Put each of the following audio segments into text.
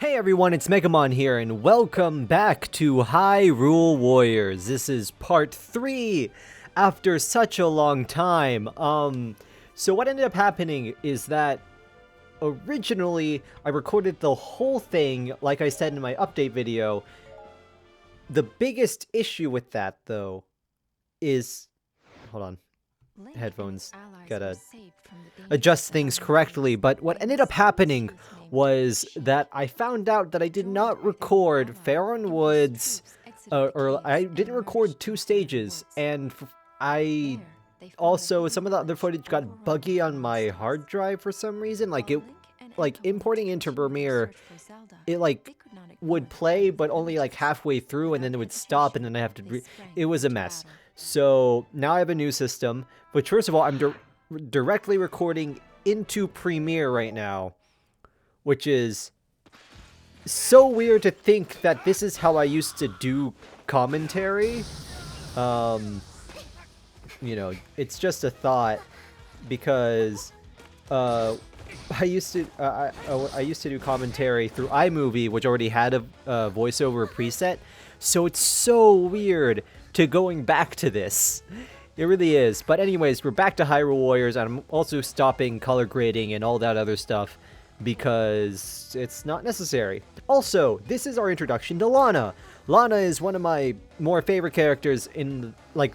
Hey everyone, it's Megamon here, and welcome back to Hyrule Warriors. This is part 3 after such a long time. So what ended up happening is that originally I recorded the whole thing, like I said in my update video. The biggest issue with that, though, is... Hold on. Headphones. Gotta adjust things correctly, but what ended up happening was that I found out that I did not record Faron Woods, or I didn't record 2 stages, and I also, some of the other footage got buggy on my hard drive for some reason. Like importing into Premiere, it would play, but only like halfway through, and then it would stop, and then I have to it was a mess. So now I have a new system, which first of all, I'm directly recording into Premiere right now, which is so weird to think that this is how I used to do commentary. You know, it's just a thought, because I used to do commentary through iMovie, which already had a voiceover preset. So it's so weird to going back to this. It really is. But anyways, we're back to Hyrule Warriors, and I'm also stopping color grading and all that other stuff because it's not necessary. Also, this is our introduction to Lana. Lana is one of my more favorite characters in, like,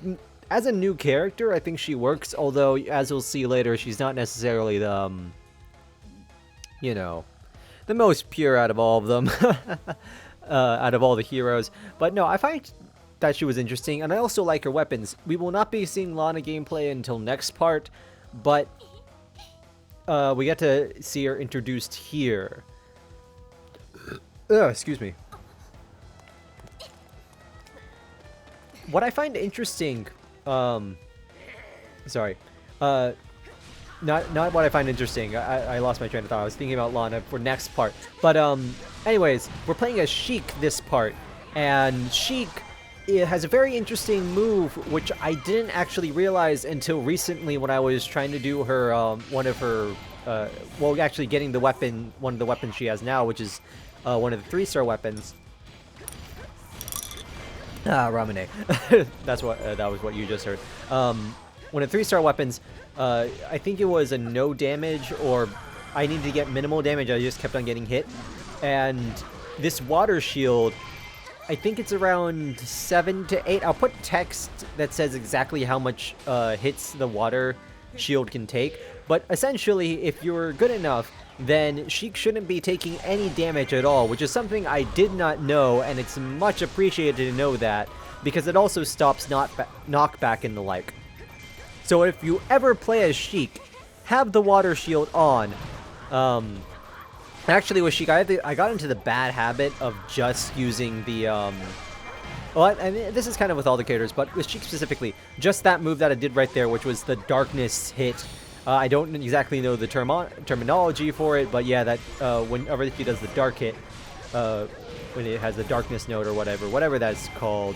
as a new character, I think she works, although, as we'll see later, she's not necessarily the, you know, the most pure out of all of them, out of all the heroes. But no, I find that she was interesting, and I also like her weapons. We will not be seeing Lana gameplay until next part, but we get to see her introduced here. Excuse me. What I find interesting, sorry, not what I find interesting. I lost my train of thought. I was thinking about Lana for next part. But anyways, we're playing as Sheik this part, and Sheik, it has a very interesting move, which I didn't actually realize until recently when I was trying to do her, one of her, well, actually getting the weapon, one of the weapons she has now, which is one of the 3-star weapons. Ramune. That's what, that was what you just heard. One of the 3-star weapons, I think it was a no damage, or I needed to get minimal damage, I just kept on getting hit. And this water shield, I think it's around 7 to 8. I'll put text that says exactly how much hits the water shield can take. But essentially, if you're good enough, then Sheik shouldn't be taking any damage at all, which is something I did not know, and it's much appreciated to know that, because it also stops knockback and the like. So if you ever play as Sheik, have the water shield on. Actually, with Sheik, I got into the bad habit of just using the, well, I mean, this is kind of with all the characters, but with Sheik specifically, just that move that I did right there, which was the darkness hit. I don't exactly know the terminology for it, but yeah, that whenever he does the dark hit, when it has the darkness note or whatever that's called,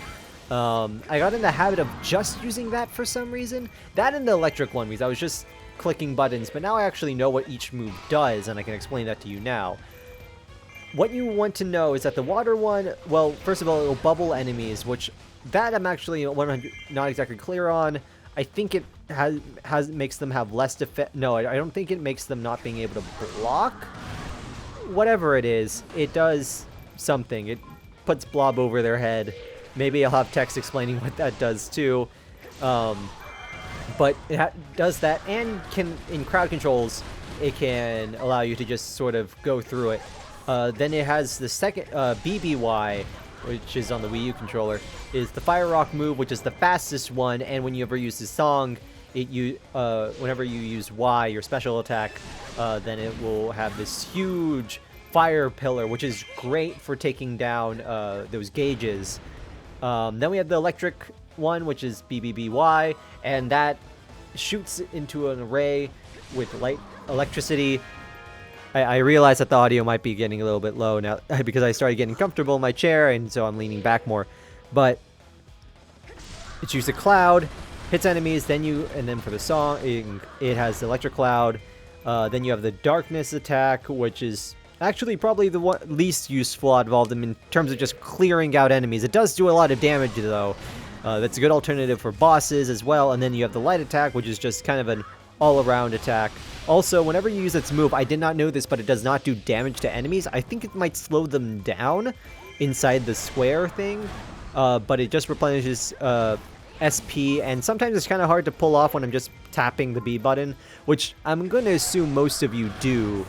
I got in the habit of just using that for some reason. That and the electric one, because I was just clicking buttons, but now I actually know what each move does, and I can explain that to you now. What you want to know is that the water one, well, first of all, it will bubble enemies, which that I'm actually not exactly clear on. I think it makes them have less defense. No, I don't think it makes them not being able to block. Whatever it is, it does something. It puts blob over their head. Maybe I'll have text explaining what that does too. But it does that, and in crowd controls, it can allow you to just sort of go through it. Then it has the second BBY, which is on the Wii U controller, is the Fire Rock move, which is the fastest one, and when you ever use the song, whenever you use Y, your special attack, then it will have this huge fire pillar, which is great for taking down those gauges. Then we have the electric one, which is BBBY, and that shoots into an array with light electricity. I realize that the audio might be getting a little bit low now because I started getting comfortable in my chair, and so I'm leaning back more. But it shoots a cloud, hits enemies, and then for the song, it has the electric cloud. Then you have the darkness attack, which is Actually, probably the least useful out of all of them in terms of just clearing out enemies. It does do a lot of damage, though. That's a good alternative for bosses as well. And then you have the light attack, which is just kind of an all-around attack. Also, whenever you use its move, I did not know this, but it does not do damage to enemies. I think it might slow them down inside the square thing, but it just replenishes SP, and sometimes it's kind of hard to pull off when I'm just tapping the B button, which I'm going to assume most of you do.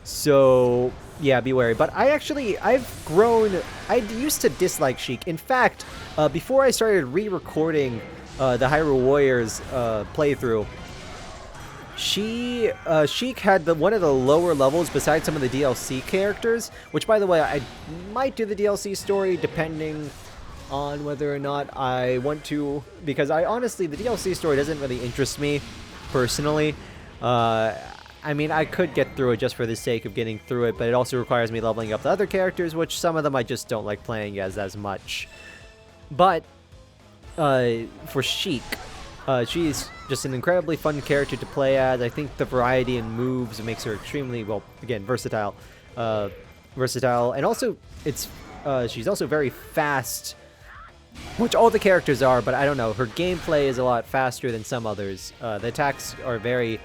So, yeah, be wary. But I've grown. I used to dislike Sheik. In fact, before I started re-recording the Hyrule Warriors playthrough, Sheik had one of the lower levels besides some of the DLC characters, which, by the way, I might do the DLC story depending on whether or not I want to, because honestly, the DLC story doesn't really interest me, personally. I mean, I could get through it just for the sake of getting through it, but it also requires me leveling up the other characters, which some of them I just don't like playing as much. But, for Sheik, she's just an incredibly fun character to play as. I think the variety in moves makes her extremely, well, again, versatile. And also, she's also very fast, which all the characters are, but I don't know, her gameplay is a lot faster than some others. The attacks are very...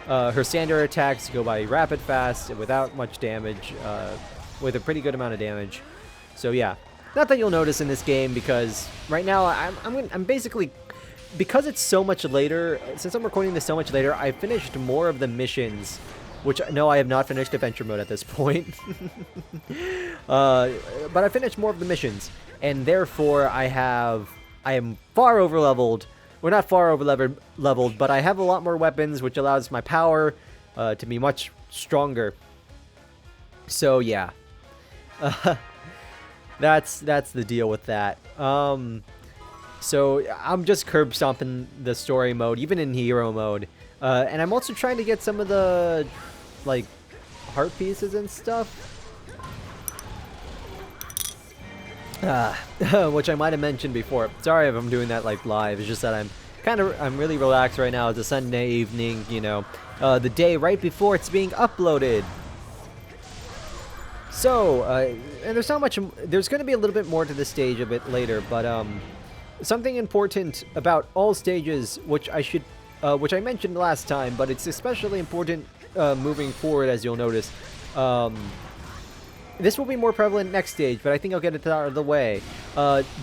her standard attacks go by rapid fast without much damage, with a pretty good amount of damage. So yeah, nothing you'll notice in this game, because right now I'm basically, because it's so much later, since I'm recording this so much later, I finished more of the missions, which no, I have not finished adventure mode at this point. But I finished more of the missions, and therefore I am far over leveled. We're not far over leveled, but I have a lot more weapons, which allows my power to be much stronger. So yeah, that's the deal with that. So I'm just curb stomping the story mode, even in hero mode, and I'm also trying to get some of the like heart pieces and stuff. Which I might have mentioned before. Sorry if I'm doing that like live. It's just that I'm really relaxed right now. It's a Sunday evening, you know, the day right before it's being uploaded. So, and there's not much. There's going to be a little bit more to this stage a bit later, but something important about all stages, which I mentioned last time, but it's especially important moving forward, as you'll notice. This will be more prevalent next stage, but I think I'll get it out of the way.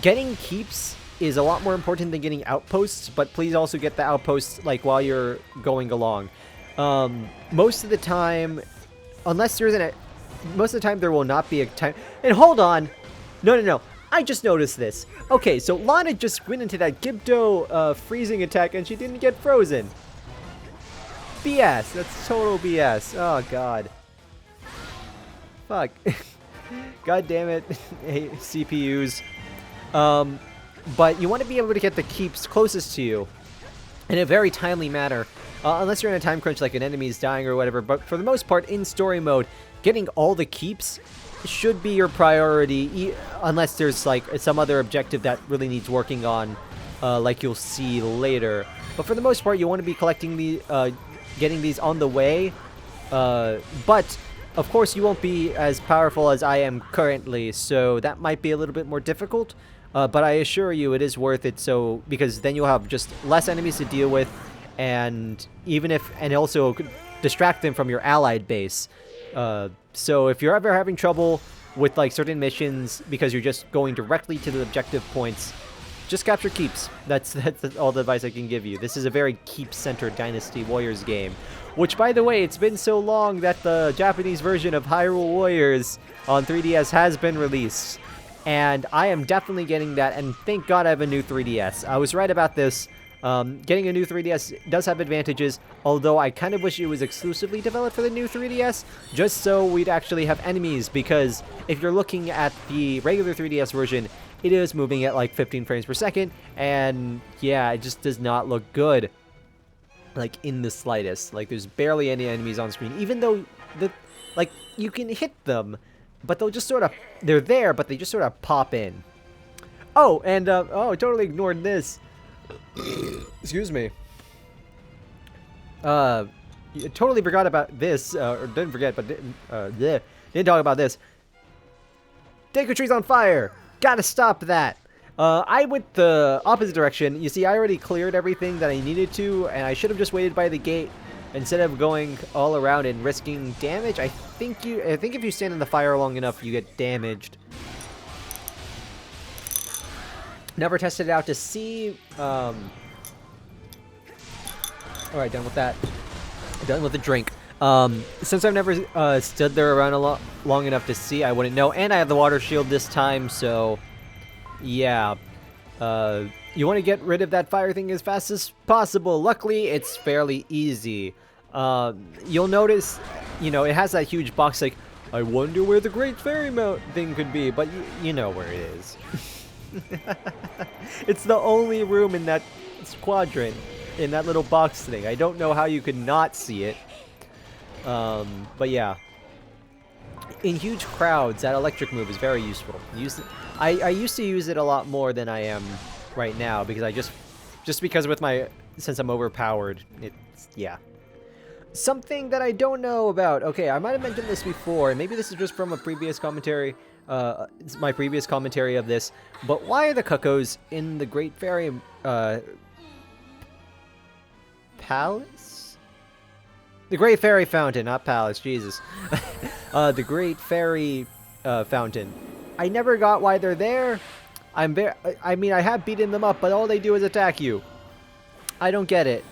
Getting keeps is a lot more important than getting outposts, but please also get the outposts like while you're going along. Most of the time, unless there's most of the time there will not be a time. And hold on, no. I just noticed this. Okay, so Lana just went into that Gibdo freezing attack, and she didn't get frozen. BS. That's total BS. Oh god. Fuck. God damn it. Hey, CPUs. But you want to be able to get the keeps closest to you in a very timely manner. Unless you're in a time crunch like an enemy's dying or whatever. But for the most part, in story mode, getting all the keeps should be your priority. Unless there's like some other objective that really needs working on. Like you'll see later. But for the most part, you want to be collecting getting these on the way. But... of course, you won't be as powerful as I am currently, so that might be a little bit more difficult. But I assure you, it is worth it. So because then you'll have just less enemies to deal with, and also distract them from your allied base. So if you're ever having trouble with like certain missions because you're just going directly to the objective points, just capture keeps. That's all the advice I can give you. This is a very keep-centered Dynasty Warriors game. Which, by the way, it's been so long that the Japanese version of Hyrule Warriors on 3DS has been released. And I am definitely getting that, and thank God I have a new 3DS. I was right about this. Getting a new 3DS does have advantages, although I kind of wish it was exclusively developed for the new 3DS, just so we'd actually have enemies, because if you're looking at the regular 3DS version, it is moving at like 15 frames per second, and yeah, it just does not look good. Like in the slightest. Like there's barely any enemies on screen, even though like you can hit them, but they'll just sort of, they're there, but they just sort of pop in. Oh, and oh, I totally ignored this. Excuse me. Totally forgot about this, or didn't forget, but yeah. Didn't talk about this. Deku Tree's on fire! Gotta stop that! I went the opposite direction. You see, I already cleared everything that I needed to, and I should have just waited by the gate instead of going all around and risking damage. I think if you stand in the fire long enough, you get damaged. Never tested it out to see. Alright, done with that. Done with the drink. Since I've never stood there around long enough to see, I wouldn't know. And I have the water shield this time, so yeah. You want to get rid of that fire thing as fast as possible. Luckily, it's fairly easy. You'll notice, you know, it has that huge box like, I wonder where the Great Fairy Mount thing could be, but you know where it is. It's the only room in that quadrant, in that little box thing. I don't know how you could not see it. But yeah. In huge crowds, that electric move is very useful. I used to use it a lot more than I am right now, because I just because with since I'm overpowered, yeah. Something that I don't know about. Okay, I might have mentioned this before, and maybe this is just from a previous commentary, my previous commentary of this, but why are the cuckoos in the Great Fairy, Palace? The Great Fairy Fountain, not Palace, Jesus. The Great Fairy, Fountain. I never got why they're there. I mean, I have beaten them up, but all they do is attack you. I don't get it.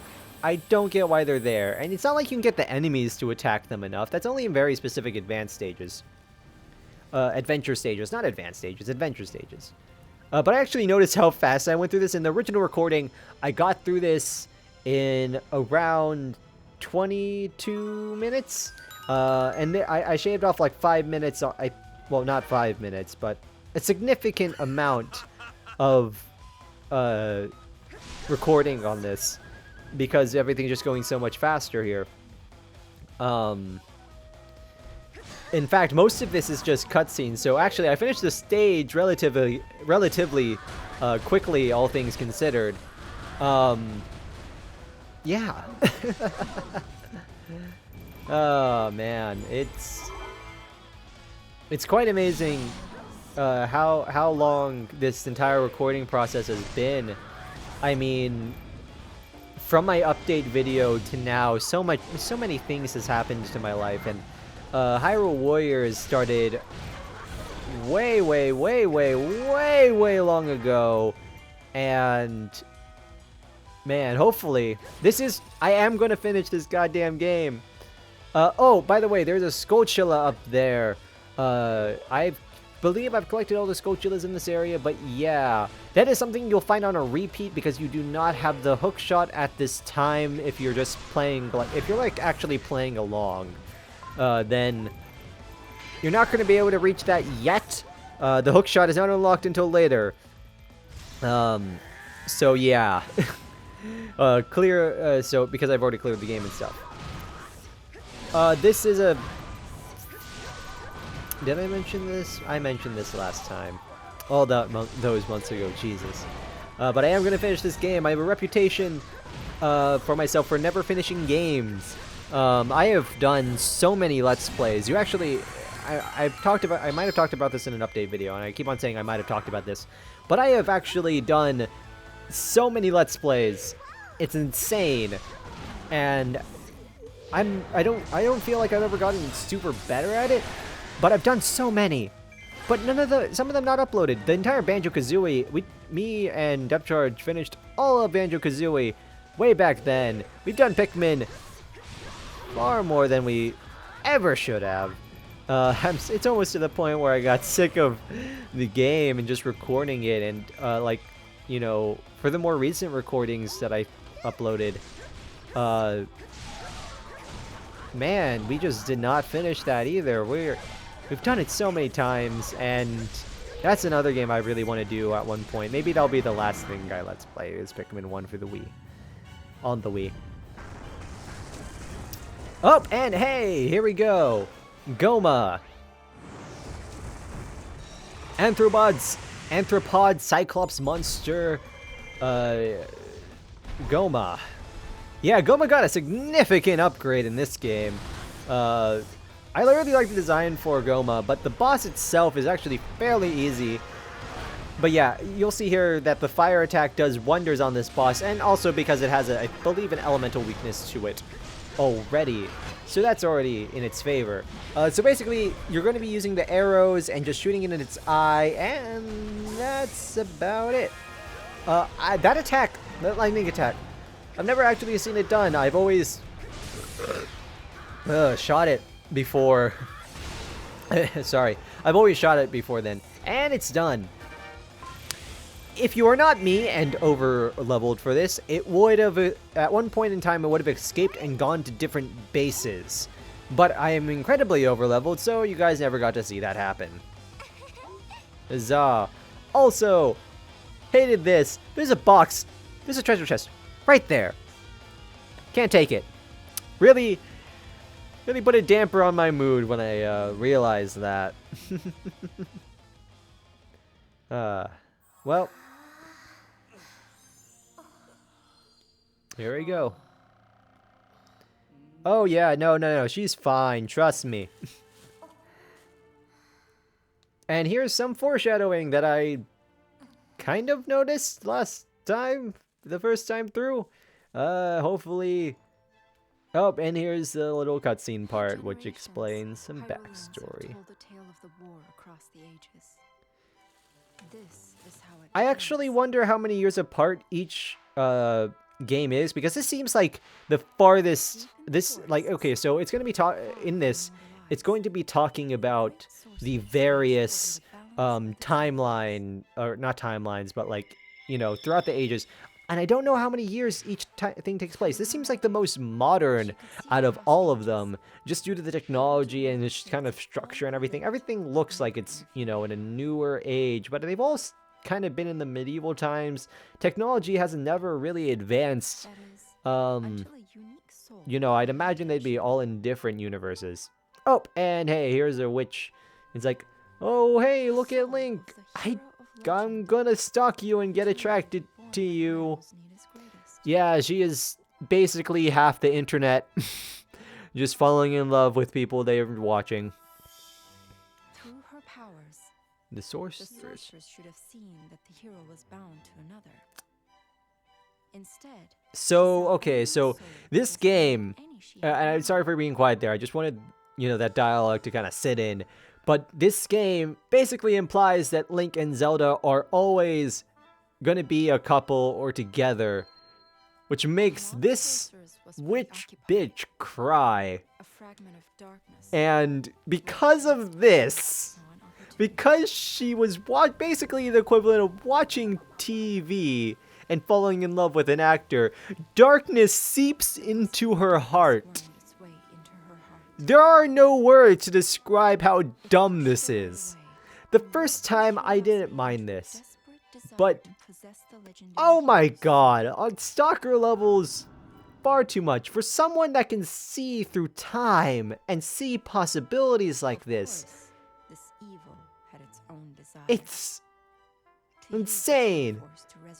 I don't get why they're there. And it's not like you can get the enemies to attack them enough. That's only in very specific advanced stages. Adventure stages. Not advanced stages, adventure stages. But I actually noticed how fast I went through this. In the original recording, I got through this in around 22 minutes. And I shaved off like 5 minutes. Well, not 5 minutes, but a significant amount of recording on this, because everything's just going so much faster here. In fact, most of this is just cutscenes. So actually, I finished the stage relatively quickly, all things considered. Yeah. Oh man, it's quite amazing how long this entire recording process has been. I mean, from my update video to now, so many things has happened to my life, and Hyrule Warriors started way long ago, and man, hopefully I am gonna finish this goddamn game. Oh, by the way, there's a Skulltula up there. I believe I've collected all the Skulltulas in this area, but yeah, that is something you'll find on a repeat, because you do not have the hook shot at this time. If you're just playing, if you're like actually playing along, then you're not going to be able to reach that yet. The hook shot is not unlocked until later. So yeah, so because I've already cleared the game and stuff. This is a... Did I mention this? I mentioned this last time. All those months ago, Jesus. But I am going to finish this game. I have a reputation for myself for never finishing games. I have done so many Let's Plays. You actually... I might have talked about this in an update video, and I keep on saying I might have talked about this. But I have actually done so many Let's Plays. It's insane. And I don't feel like I've ever gotten super better at it, but I've done so many. But some of them not uploaded. The entire Banjo-Kazooie, me and Depth Charge finished all of Banjo-Kazooie way back then. We've done Pikmin far more than we ever should have. It's almost to the point where I got sick of the game and just recording it, and like, you know, for the more recent recordings that I uploaded, man, we just did not finish that either. We've done it so many times, and that's another game I really want to do at one point. Maybe that'll be the last thing I Let's Play, is Pikmin 1 for the Wii. On the Wii. Oh, and hey, here we go. Goma. Arthropod Cyclops monster. Goma. Yeah, Goma got a significant upgrade in this game. I I really like the design for Goma, but the boss itself is actually fairly easy. But yeah, you'll see here that the fire attack does wonders on this boss, and also because it has, I believe, an elemental weakness to it already. So that's already in its favor. So basically, you're going to be using the arrows and just shooting it in its eye, and that's about it. That attack, that lightning attack, I've never actually seen it done. I've always shot it before. Sorry, I've always shot it before then, and it's done. If you are not me and over leveled for this, it would have, at one point in time, it would have escaped and gone to different bases. But I am incredibly over leveled, so you guys never got to see that happen. Huzzah. Also, hated this. There's a box. There's a treasure chest right there. Can't take it. Really put a damper on my mood when I realized that. Well, here we go. Oh yeah, no, she's fine, trust me. And here's some foreshadowing that I kind of noticed last time, the first time through. Hopefully. Oh, and here's the little cutscene part, which explains some backstory. I actually wonder how many years apart each game is, because this seems like the farthest. Okay, so it's going to be it's going to be talking about the various timeline, or not timelines, but like, you know, throughout the ages. And I don't know how many years each thing takes place. This seems like the most modern out of all of them, just due to the technology and its kind of structure and everything. Everything looks like it's, you know, in a newer age, but they've all kind of been in the medieval times. Technology has never really advanced. You know, I'd imagine they'd be all in different universes. Oh, and hey, here's a witch. It's like, oh, hey, look at Link. I'm gonna stalk you and get attracted to you. Yeah, she is basically half the internet. Just falling in love with people they're watching. Through her powers, the sorceress should have seen that the hero was bound to another. Instead, so, okay, so this game, and I'm sorry for being quiet there. I just wanted, you know, that dialogue to kind of sit in. But this game basically implies that Link and Zelda are always gonna be a couple or together, which makes this witch bitch cry. And because of this, because she was basically the equivalent of watching TV and falling in love with an actor, darkness seeps into her heart. There are no words to describe how dumb this is. The first time I didn't mind this, but oh my god, on stalker levels, far too much. For someone that can see through time and see possibilities like this, it's insane.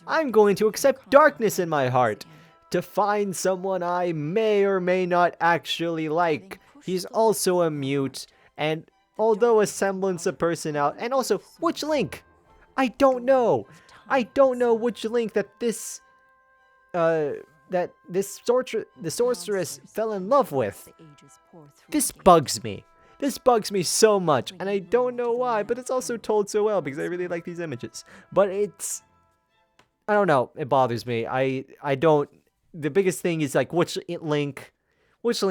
I'm going to accept darkness in my heart to find someone I may or may not actually like. He's also a mute, and although a semblance of personality, and also, which Link? I don't know. I don't know which Link that this sorceress fell in love with. This bugs me. This bugs me so much, and I don't know why, but it's also told so well because I really like these images. But it's, I don't know, it bothers me. I don't, the biggest thing is like, which Link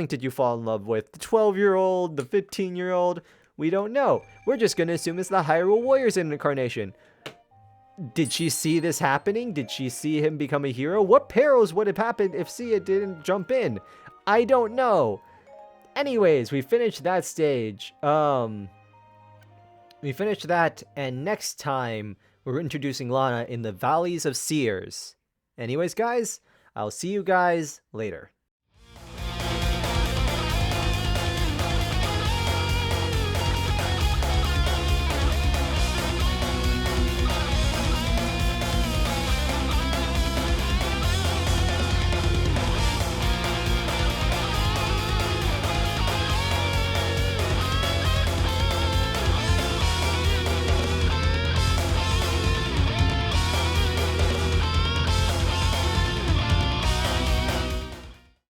did you fall in love with? The 12-year-old, the 15-year-old? We don't know. We're just gonna assume it's the Hyrule Warriors incarnation. Did she see this happening? Did she see him become a hero? What perils would have happened if Sia didn't jump in? I don't know. Anyways, we finished that stage. We finished that, and next time we're introducing Lana in the Valleys of Seers. Anyways, guys, I'll see you guys later.